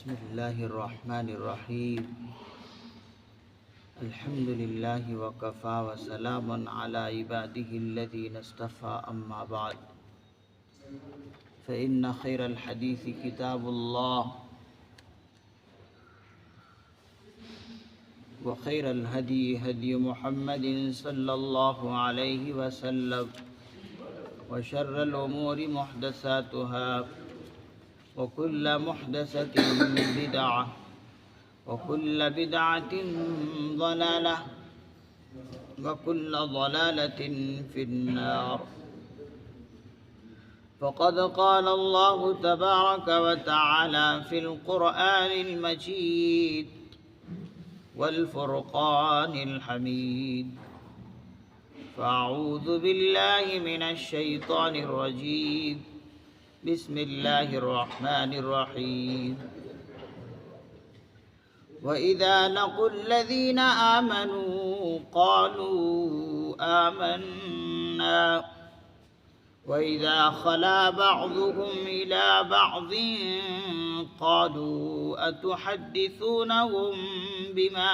بسم اللہ الرحمن الرحیم الحمد للہ وکفی وسلام علی عباده الذین اصطفى اما بعد فإن خیر الحدیث کتاب اللہ وخیر الہدی ہدی محمد صلی اللہ علیہ وسلم وشر الامور محدثاتها وكل محدثة بدعة وكل بدعة ضلالة وكل ضلالة في النار. فقد قال الله تبارك وتعالى في القرآن المجيد والفرقان الحميد: فأعوذ بالله من الشيطان الرجيم. بسم اللہ الرحمن الرحیم. وَإِذَا لَقُوا الَّذِينَ آمَنُوا قَالُوا آمَنَّا وَإِذَا خَلَا بَعْضُهُمْ إِلَى بَعْضٍ قَالُوا أَتُحَدِّثُونَهُم بما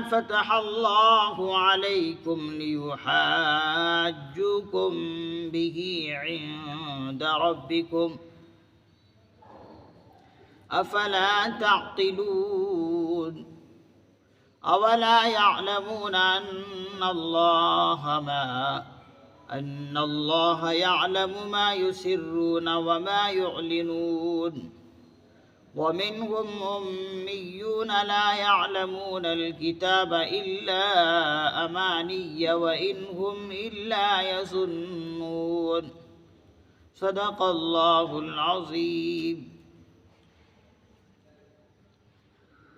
فتح اللہ علیکم لیحاجوکم به عند ربکم افلا تعقلون اولا يعلمون ان اللہ يعلم ما يسرون وما يعلنون ومنهم أميون لا يعلمون الكتاب إلا أماني وإن هم إلا يظنون. صدق الله العظيم.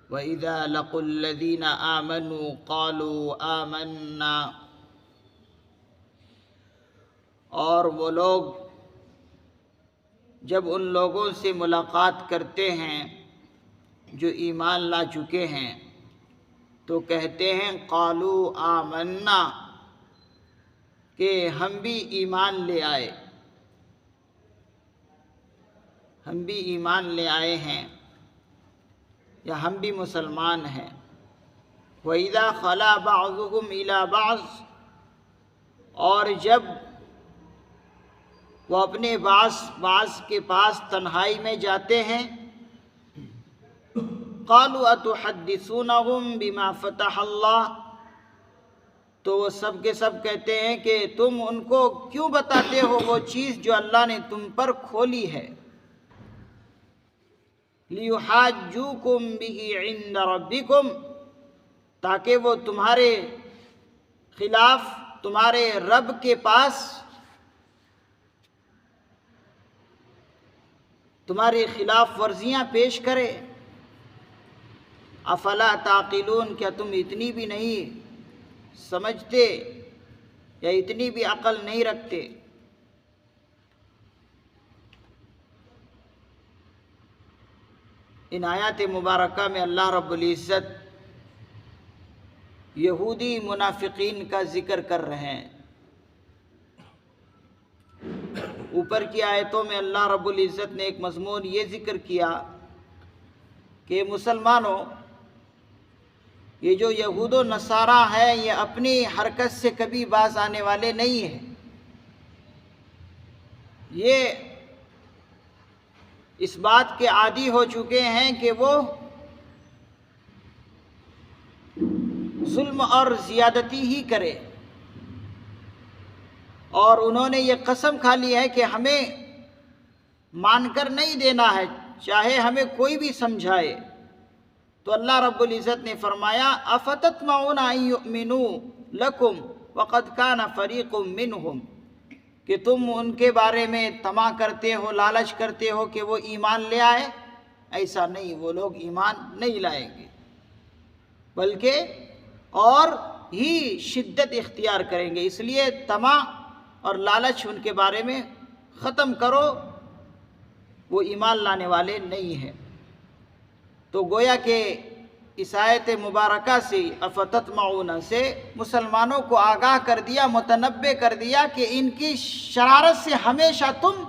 وإذا لقوا الذين آمنوا قالوا آمنا. اور وہ لوگ جب ان لوگوں سے ملاقات کرتے ہیں جو ایمان لا چکے ہیں تو کہتے ہیں قالوا آمنا کہ ہم بھی ایمان لے آئے، ہم بھی ایمان لے آئے ہیں یا ہم بھی مسلمان ہیں. وَإِذَا خَلَا بَعْضُهُمْ إِلَى بَعْضٍ، اور جب وہ اپنے بعض کے پاس تنہائی میں جاتے ہیں قالوا اتحدثونہم بما فتح اللہ، تو وہ سب کے سب کہتے ہیں کہ تم ان کو کیوں بتاتے ہو وہ چیز جو اللہ نے تم پر کھولی ہے. لیحاجوکم بہ عند ربکم، تاکہ وہ تمہارے خلاف تمہارے رب کے پاس تمہاری خلاف ورزیاں پیش کرے. افلا تعقلون، کیا تم اتنی بھی نہیں سمجھتے یا اتنی بھی عقل نہیں رکھتے؟ ان آیات مبارکہ میں اللہ رب العزت یہودی منافقین کا ذکر کر رہے ہیں. اوپر کی آیتوں میں اللہ رب العزت نے ایک مضمون یہ ذکر کیا کہ مسلمانوں، یہ جو یہود و نصارہ ہیں یہ اپنی حرکت سے کبھی باز آنے والے نہیں ہیں. یہ اس بات کے عادی ہو چکے ہیں کہ وہ ظلم اور زیادتی ہی کرے، اور انہوں نے یہ قسم کھا لی ہے کہ ہمیں مان کر نہیں دینا ہے چاہے ہمیں کوئی بھی سمجھائے. تو اللہ رب العزت نے فرمایا افتطمعون ان یؤمنوا لکم وقد کان فریق منہم، کہ تم ان کے بارے میں طمع کرتے ہو، لالچ کرتے ہو کہ وہ ایمان لے آئے. ایسا نہیں، وہ لوگ ایمان نہیں لائیں گے بلکہ اور ہی شدت اختیار کریں گے. اس لیے طمع اور لالچ ان کے بارے میں ختم کرو، وہ ایمان لانے والے نہیں ہیں. تو گویا کہ اس آیت مبارکہ سے افتطمعون سے مسلمانوں کو آگاہ کر دیا، متنبہ کر دیا کہ ان کی شرارت سے ہمیشہ تم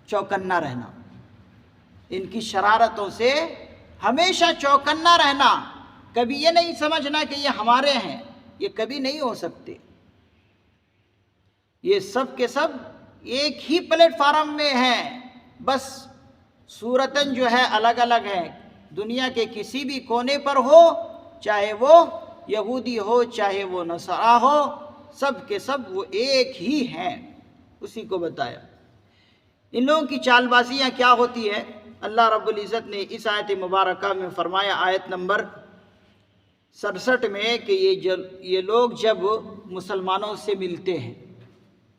چوکنا رہنا، ان کی شرارتوں سے ہمیشہ چوکنا رہنا، کبھی یہ نہیں سمجھنا کہ یہ ہمارے ہیں، یہ کبھی نہیں ہو سکتے۔ یہ سب کے سب ایک ہی پلیٹ فارم میں ہیں، بس صورتاً جو ہے الگ الگ ہیں۔ دنیا کے کسی بھی کونے پر ہو، چاہے وہ یہودی ہو چاہے وہ نصارا ہو، سب کے سب وہ ایک ہی ہیں۔ اسی کو بتایا۔ ان لوگوں کی چال بازیاں کیا ہوتی ہے؟ اللہ رب العزت نے اس آیت مبارکہ میں فرمایا، آیت نمبر 67 میں، کہ یہ لوگ جب مسلمانوں سے ملتے ہیں،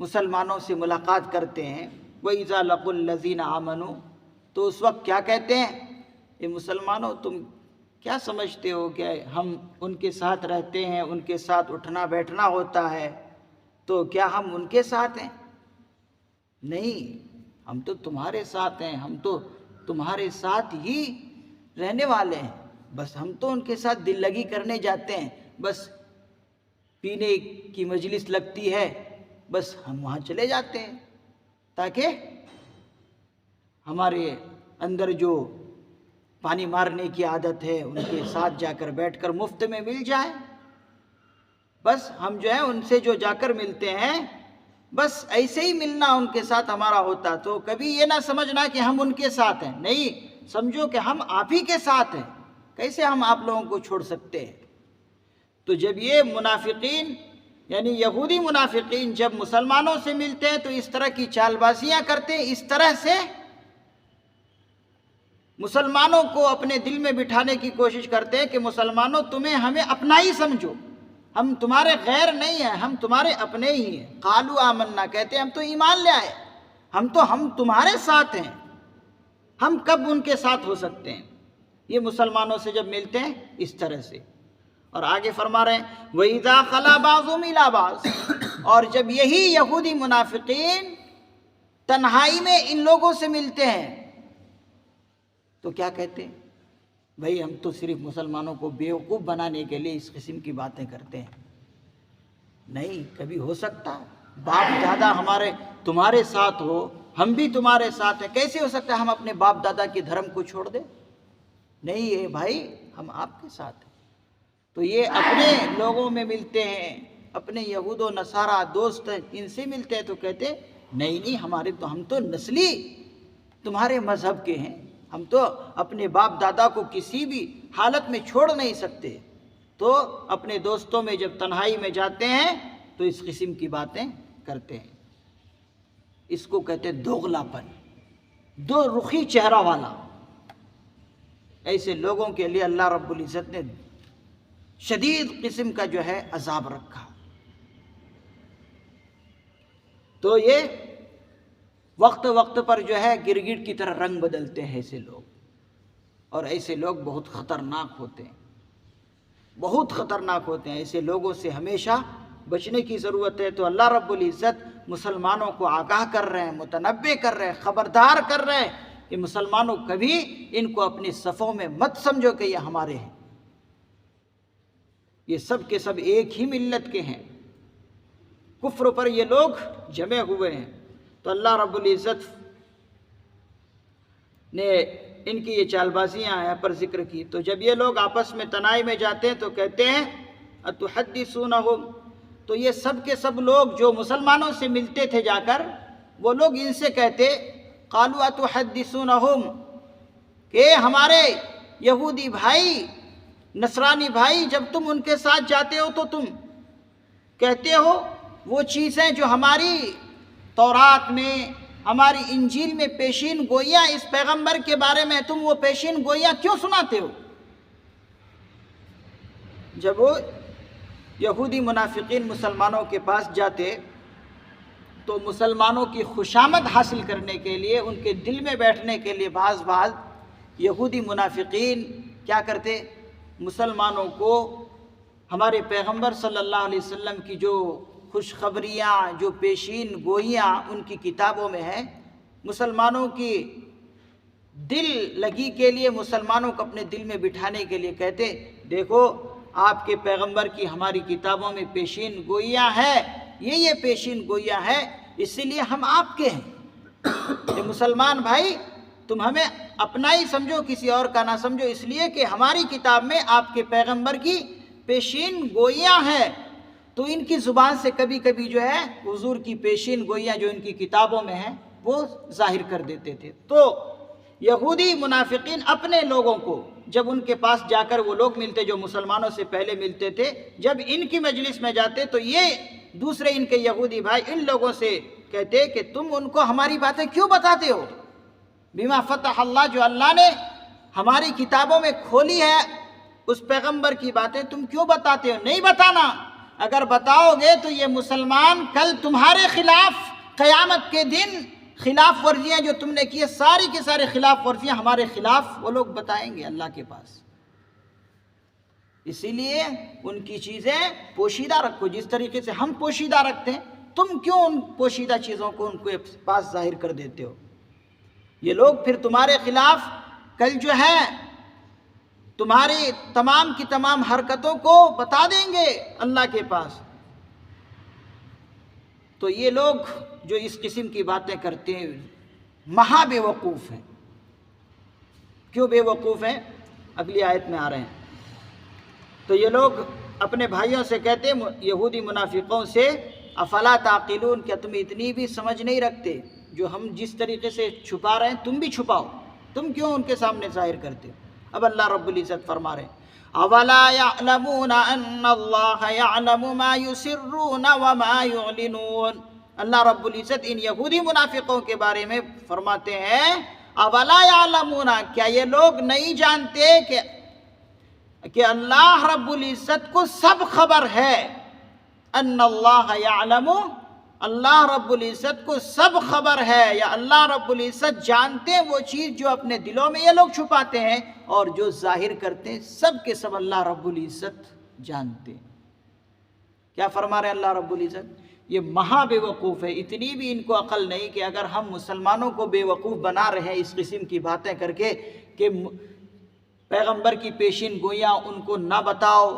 مسلمانوں سے ملاقات کرتے ہیں، وَإِذَا لَقُوا الَّذِينَ آمَنُوا، تو اس وقت کیا کہتے ہیں؟ اے مسلمانوں، تم کیا سمجھتے ہو کہ ہم ان کے ساتھ رہتے ہیں، ان کے ساتھ اٹھنا بیٹھنا ہوتا ہے، تو کیا ہم ان کے ساتھ ہیں؟ نہیں، ہم تو تمہارے ساتھ ہیں، ہم تو تمہارے ساتھ ہی رہنے والے ہیں، بس ہم تو ان کے ساتھ دل لگی کرنے جاتے ہیں، بس پینے کی مجلس لگتی ہے، بس ہم وہاں چلے جاتے ہیں تاکہ ہمارے اندر جو پانی مارنے کی عادت ہے ان کے ساتھ جا کر بیٹھ کر مفت میں مل جائے۔ بس ہم جو ہے ان سے جو جا کر ملتے ہیں، بس ایسے ہی ملنا ان کے ساتھ ہمارا ہوتا، تو کبھی یہ نہ سمجھنا کہ ہم ان کے ساتھ ہیں، نہیں، سمجھو کہ ہم آپ ہی کے ساتھ ہیں، کیسے ہم آپ لوگوں کو چھوڑ سکتے ہیں؟ تو جب یہ منافقین یعنی یہودی منافقین جب مسلمانوں سے ملتے ہیں تو اس طرح کی چال بازیاں کرتے ہیں، اس طرح سے مسلمانوں کو اپنے دل میں بٹھانے کی کوشش کرتے ہیں کہ مسلمانوں تمہیں ہمیں اپنا ہی سمجھو، ہم تمہارے غیر نہیں ہیں، ہم تمہارے اپنے ہی ہیں۔ قالوا آمنا، کہتے ہیں ہم تو ایمان لے آئے، ہم تمہارے ساتھ ہیں، ہم کب ان کے ساتھ ہو سکتے ہیں؟ یہ مسلمانوں سے جب ملتے ہیں اس طرح سے۔ اور آگے فرما رہے ہیں وَإِذَا خَلَا بَعْضُهُمْ إِلَىٰ بَعْضٍ، اور جب یہی یہودی منافقین تنہائی میں ان لوگوں سے ملتے ہیں تو کیا کہتے ہیں؟ بھئی ہم تو صرف مسلمانوں کو بیوقوف بنانے کے لیے اس قسم کی باتیں کرتے ہیں۔ نہیں، کبھی ہو سکتا ہے باپ دادا ہمارے تمہارے ساتھ ہو، ہم بھی تمہارے ساتھ ہیں، کیسے ہو سکتا ہے ہم اپنے باپ دادا کے دھرم کو چھوڑ دیں؟ نہیں ہے بھائی، ہم آپ کے ساتھ ہیں۔ تو یہ اپنے لوگوں میں ملتے ہیں، اپنے یہود و نصارہ دوست ہیں، ان سے ملتے ہیں تو کہتے ہیں نہیں ہم تو نسلی تمہارے مذہب کے ہیں، ہم تو اپنے باپ دادا کو کسی بھی حالت میں چھوڑ نہیں سکتے۔ تو اپنے دوستوں میں جب تنہائی میں جاتے ہیں تو اس قسم کی باتیں کرتے ہیں۔ اس کو کہتے ہیں دوغلا پن، دو رخی چہرہ والا۔ ایسے لوگوں کے لیے اللہ رب العزت نے شدید قسم کا جو ہے عذاب رکھا۔ تو یہ وقت وقت پر جو ہے گرگٹ کی طرح رنگ بدلتے ہیں ایسے لوگ، اور ایسے لوگ بہت خطرناک ہوتے ہیں، بہت خطرناک ہوتے ہیں۔ ایسے لوگوں سے ہمیشہ بچنے کی ضرورت ہے۔ تو اللہ رب العزت مسلمانوں کو آگاہ کر رہے ہیں، متنبہ کر رہے ہیں، خبردار کر رہے ہیں کہ مسلمانوں کبھی ان کو اپنی صفوں میں مت سمجھو کہ یہ ہمارے ہیں، یہ سب کے سب ایک ہی ملت کے ہیں، کفر پر یہ لوگ جمے ہوئے ہیں۔ تو اللہ رب العزت نے ان کی یہ چال بازیاں یہاں پر ذکر کی۔ تو جب یہ لوگ آپس میں تنہائی میں جاتے ہیں تو کہتے ہیں اتحدثونہم، تو یہ سب کے سب لوگ جو مسلمانوں سے ملتے تھے جا کر، وہ لوگ ان سے کہتے قالوا اتحدثونہم، کہ ہمارے یہودی بھائی نصرانی بھائی جب تم ان کے ساتھ جاتے ہو تو تم کہتے ہو وہ چیزیں جو ہماری تورات میں ہماری انجیل میں پیشین گوئیاں اس پیغمبر کے بارے میں، تم وہ پیشین گوئیاں کیوں سناتے ہو؟ جب وہ یہودی منافقین مسلمانوں کے پاس جاتے تو مسلمانوں کی خوشامد حاصل کرنے کے لیے، ان کے دل میں بیٹھنے کے لیے بعض یہودی منافقین کیا کرتے؟ مسلمانوں کو ہمارے پیغمبر صلی اللہ علیہ وسلم کی جو خوشخبریاں، جو پیشین گوئیاں ان کی کتابوں میں ہیں، مسلمانوں کی دل لگی کے لیے، مسلمانوں کو اپنے دل میں بٹھانے کے لیے کہتے دیکھو آپ کے پیغمبر کی ہماری کتابوں میں پیشین گوئیاں ہیں، یہ پیشین گوئیاں ہیں، اسی لیے ہم آپ کے ہیں۔ کہ مسلمان بھائی تم ہمیں اپنا ہی سمجھو، کسی اور کا نہ سمجھو، اس لیے کہ ہماری کتاب میں آپ کے پیغمبر کی پیشین گوئیاں ہیں، تو ان کی زبان سے کبھی کبھی جو ہے حضور کی پیشین گوئیاں جو ان کی کتابوں میں ہیں وہ ظاہر کر دیتے تھے۔ تو یہودی منافقین اپنے لوگوں کو جب ان کے پاس جا کر وہ لوگ ملتے جو مسلمانوں سے پہلے ملتے تھے، جب ان کی مجلس میں جاتے تو یہ دوسرے ان کے یہودی بھائی ان لوگوں سے کہتے کہ تم ان کو ہماری باتیں کیوں بتاتے ہو؟ بما فتح اللہ، جو اللہ نے ہماری کتابوں میں کھولی ہے اس پیغمبر کی باتیں تم کیوں بتاتے ہو؟ نہیں بتانا، اگر بتاؤ گے تو یہ مسلمان کل تمہارے خلاف قیامت کے دن خلاف ورزیاں جو تم نے کی ساری کی ساری خلاف ورزیاں ہمارے خلاف وہ لوگ بتائیں گے اللہ کے پاس۔ اسی لیے ان کی چیزیں پوشیدہ رکھو، جس طریقے سے ہم پوشیدہ رکھتے ہیں تم کیوں ان پوشیدہ چیزوں کو ان کے پاس ظاہر کر دیتے ہو؟ یہ لوگ پھر تمہارے خلاف کل جو ہے تمہاری تمام کی تمام حرکتوں کو بتا دیں گے اللہ کے پاس۔ تو یہ لوگ جو اس قسم کی باتیں کرتے ہیں مہا بے وقوف ہیں۔ کیوں بے وقوف ہیں؟ اگلی آیت میں آ رہے ہیں۔ تو یہ لوگ اپنے بھائیوں سے کہتے ہیں، یہودی منافقوں سے، افلا تعقلون، کیا تم اتنی بھی سمجھ نہیں رکھتے؟ جو ہم جس طریقے سے چھپا رہے ہیں تم بھی چھپاؤ، تم کیوں ان کے سامنے ظاہر کرتے ہو؟ اب اللہ رب العزت فرما رہے ہیں اولا یعلمون ان اللہ یعلم ما یسرون وما یعلنون۔ اللہ رب العزت ان یہودی منافقوں کے بارے میں فرماتے ہیں اولا یعلمون، کیا یہ لوگ نہیں جانتے کہ اللہ رب العزت کو سب خبر ہے؟ ان اللہ یعلم، اللہ رب العزت کو سب خبر ہے، یا اللہ رب العزت جانتے ہیں وہ چیز جو اپنے دلوں میں یہ لوگ چھپاتے ہیں اور جو ظاہر کرتے ہیں، سب کے سب اللہ رب العزت جانتے ہیں۔ کیا فرما رہے ہیں اللہ رب العزت؟ یہ مہا بے وقوف ہے، اتنی بھی ان کو عقل نہیں کہ اگر ہم مسلمانوں کو بے وقوف بنا رہے ہیں اس قسم کی باتیں کر کے کہ پیغمبر کی پیشین گوئیاں ان کو نہ بتاؤ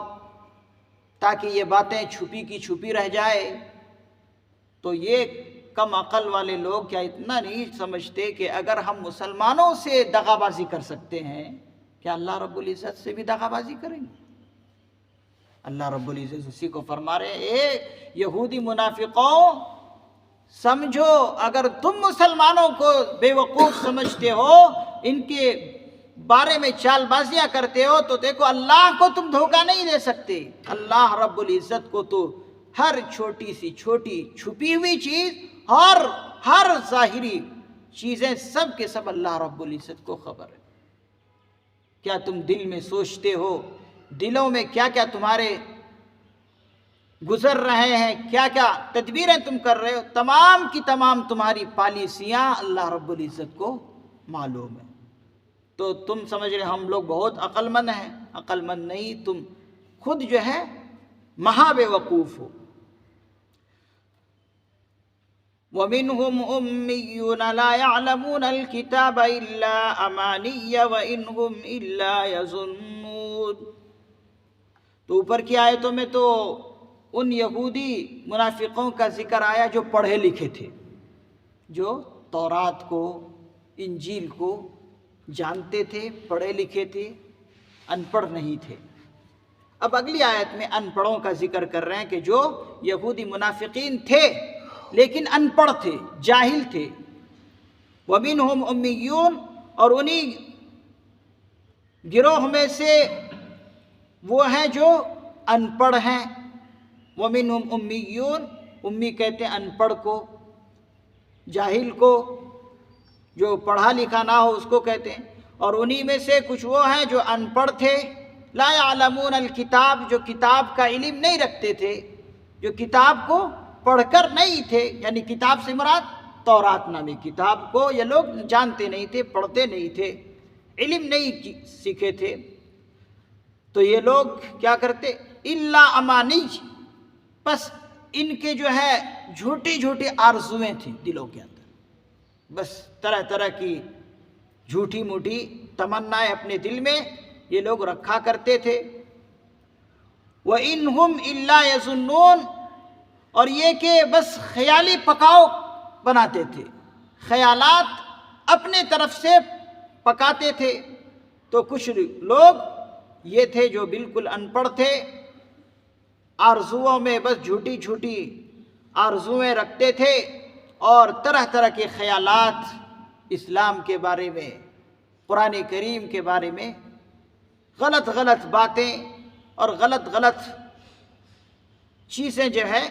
تاکہ یہ باتیں چھپی کی چھپی رہ جائے، تو یہ کم عقل والے لوگ کیا اتنا نہیں سمجھتے کہ اگر ہم مسلمانوں سے دغا بازی کر سکتے ہیں، کیا اللہ رب العزت سے بھی دغا بازی کریں گے؟ اللہ رب العزت اسی کو فرما رہے ہیں، اے یہودی منافقوں سمجھو، اگر تم مسلمانوں کو بے وقوف سمجھتے ہو، ان کے بارے میں چال بازیاں کرتے ہو، تو دیکھو اللہ کو تم دھوکہ نہیں دے سکتے۔ اللہ رب العزت کو تو ہر چھوٹی سی چھوٹی چھپی ہوئی چیز اور ہر ظاہری چیزیں سب کے سب اللہ رب العزت کو خبر ہے۔ کیا تم دل میں سوچتے ہو، دلوں میں کیا کیا تمہارے گزر رہے ہیں، کیا کیا تدبیریں تم کر رہے ہو، تمام کی تمام تمہاری پالیسیاں اللہ رب العزت کو معلوم ہے۔ تو تم سمجھ رہے ہم لوگ بہت عقل مند ہیں، عقل مند نہیں، تم خود جو ہے مہا بے وقوف ہو۔ وَمِنْهُمْ أُمِّيُّونَ لَا يَعْلَمُونَ الْكِتَابَ إِلَّا أَمَانِيَّ وَإِنْ هُمْ إِلَّا يَظُنُّونَ۔ تو اوپر کی آیتوں میں تو ان یہودی منافقوں کا ذکر آیا جو پڑھے لکھے تھے، جو تورات کو انجیل کو جانتے تھے، پڑھے لکھے تھے، ان پڑھ نہیں تھے۔ اب اگلی آیت میں ان پڑھوں کا ذکر کر رہے ہیں کہ جو یہودی منافقین تھے لیکن ان پڑھ تھے، جاہل تھے۔ وَمِنْهُمْ أُمِّيُّونَ، اور انہی گروہ میں سے وہ ہیں جو ان پڑھ ہیں۔ وَمِنْهُمْ أُمِّيُّونَ، امی کہتے ہیں ان پڑھ کو، جاہل کو، جو پڑھا لکھا نہ ہو اس کو کہتے ہیں۔ اور انہی میں سے کچھ وہ ہیں جو ان پڑھ تھے، لا يعلمون الکتاب، جو کتاب کا علم نہیں رکھتے تھے، جو کتاب کو پڑھ کر نہیں تھے، یعنی کتاب سے مراد تورات نامی کتاب کو یہ لوگ جانتے نہیں تھے، پڑھتے نہیں تھے، علم نہیں سیکھے تھے۔ تو یہ لوگ کیا کرتے؟ الا امانی، بس ان کے جو ہے جھوٹی جھوٹی آرزویں تھیں دلوں کے اندر، بس طرح طرح کی جھوٹی موٹی تمنائیں اپنے دل میں یہ لوگ رکھا کرتے تھے۔ وَإِنْهُمْ إِلَّا يَظُنُّونَ، اور یہ کہ بس خیالی پکاؤ بناتے تھے، خیالات اپنے طرف سے پکاتے تھے، تو کچھ لوگ یہ تھے جو بالکل ان پڑھ تھے، آرزوؤں میں بس جھوٹی جھوٹی آرزوئیں رکھتے تھے اور طرح طرح کے خیالات اسلام کے بارے میں، قرآن کریم کے بارے میں غلط غلط باتیں اور غلط غلط چیزیں جو ہے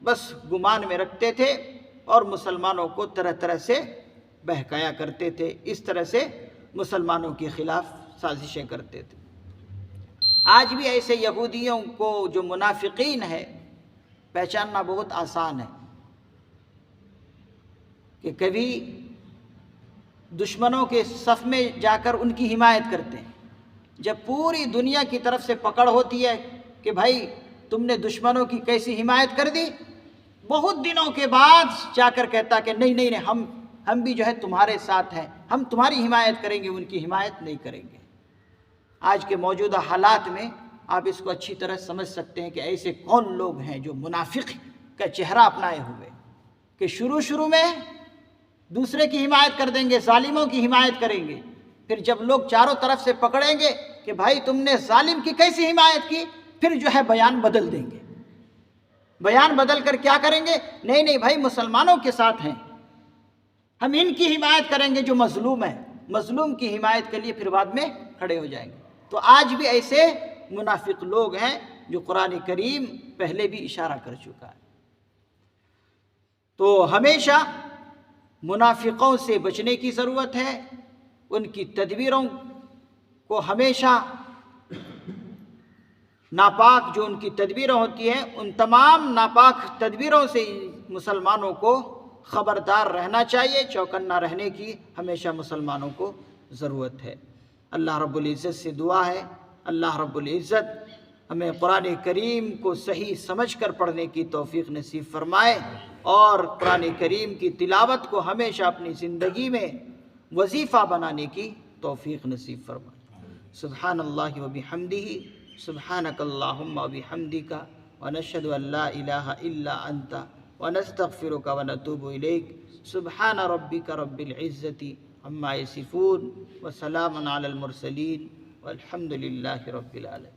بس گمان میں رکھتے تھے اور مسلمانوں کو طرح طرح سے بہکایا کرتے تھے، اس طرح سے مسلمانوں کے خلاف سازشیں کرتے تھے۔ آج بھی ایسے یہودیوں کو جو منافقین ہے پہچاننا بہت آسان ہے کہ کبھی دشمنوں کے صف میں جا کر ان کی حمایت کرتے ہیں، جب پوری دنیا کی طرف سے پکڑ ہوتی ہے کہ بھائی تم نے دشمنوں کی کیسی حمایت کر دی، بہت دنوں کے بعد جا کر کہتا کہ نہیں نہیں نہیں، ہم بھی جو ہے تمہارے ساتھ ہیں، ہم تمہاری حمایت کریں گے، ان کی حمایت نہیں کریں گے۔ آج کے موجودہ حالات میں آپ اس کو اچھی طرح سمجھ سکتے ہیں کہ ایسے کون لوگ ہیں جو منافق کا چہرہ اپنائے ہوئے کہ شروع میں دوسرے کی حمایت کر دیں گے، ظالموں کی حمایت کریں گے، پھر جب لوگ چاروں طرف سے پکڑیں گے کہ بھائی تم نے ظالم کی کیسی حمایت کی، پھر جو ہے بیان بدل دیں گے، بیان بدل کر کیا کریں گے، نہیں نہیں بھائی مسلمانوں کے ساتھ ہیں، ہم ان کی حمایت کریں گے جو مظلوم ہے، مظلوم کی حمایت کے لیے پھر بعد میں کھڑے ہو جائیں گے۔ تو آج بھی ایسے منافق لوگ ہیں جو قرآن کریم پہلے بھی اشارہ کر چکا ہے۔ تو ہمیشہ منافقوں سے بچنے کی ضرورت ہے، ان کی تدبیروں کو ہمیشہ ناپاک جو ان کی تدبیریں ہوتی ہیں ان تمام ناپاک تدبیروں سے مسلمانوں کو خبردار رہنا چاہیے، چوکنا رہنے کی ہمیشہ مسلمانوں کو ضرورت ہے۔ اللہ رب العزت سے دعا ہے اللہ رب العزت ہمیں قرآن کریم کو صحیح سمجھ کر پڑھنے کی توفیق نصیب فرمائے اور قرآن کریم کی تلاوت کو ہمیشہ اپنی زندگی میں وظیفہ بنانے کی توفیق نصیب فرمائے۔ سبحان اللہ و بحمدہ، سبحانک اللہم و بحمدک، ونشہد ان لا الہ الا انت ونستغفرک ونتوب الیک۔ سبحان ربک رب العزت عما یصفون وسلام علی المرسلین والحمد للہ رب العالمین۔